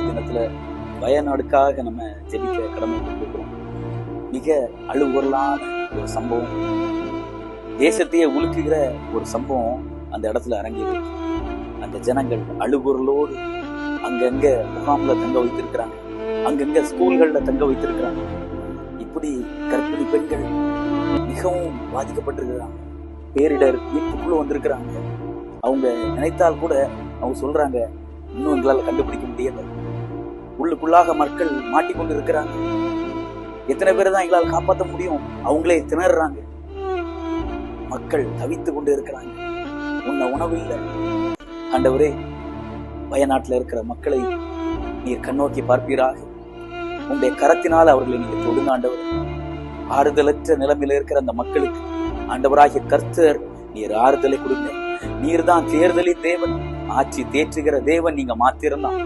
தினத்துல வயநாடுக்காக நம்ம ஜெபிக்க கடமைப்பட்டிருக்கிறோம். மிக அழுகுறலான ஒரு சம்பவம், தேசத்தையே உலுக்குகிற ஒரு சம்பவம் அந்த இடத்துல அரங்கேறி அந்த ஜனங்கள் அழுகுறலோடு அங்கங்க முகாம்ல தங்க வைத்திருக்கிறாங்க, அங்கங்க ஸ்கூல்கள்ல தங்க வைத்திருக்கிறாங்க. இப்படி கர்ப்பிணி பெண்கள் மிகவும் பாதிக்கப்பட்டிருக்கிறாங்க. பேரிடர் மீட்புக்குள்ள வந்திருக்கிறாங்க. அவங்க நினைத்தால் கூட அவங்க சொல்றாங்க, இன்னும் எங்களால கண்டுபிடிக்க முடியல. உள்ளுக்குள்ளாக மக்கள் மாட்டிக்கொண்டு இருக்கிறாங்க. எத்தனை பேரை தான் எங்களால் காப்பாற்ற முடியும்? அவங்களே திணறாங்க. மக்கள் தவித்து கொண்டு இருக்கிறாங்க. உன்ன உணவு இல்லை. ஆண்டவரே, வயநாட்டில் இருக்கிற மக்களை நீர் கண்ணோக்கி பார்ப்பீராக. உங்களுடைய கரத்தினால் அவர்களை நீங்க தொடுங்க ஆண்டவர். ஆறுதலற்ற நிலைமையில இருக்கிற அந்த மக்களுக்கு ஆண்டவராகிய கர்த்தர் நீர் ஆறுதலை கொடுங்க. நீர் தான் தேர்தலின் தேவன், ஆட்சி தேற்றுகிற தேவன் நீங்க மாத்திரம்தான்.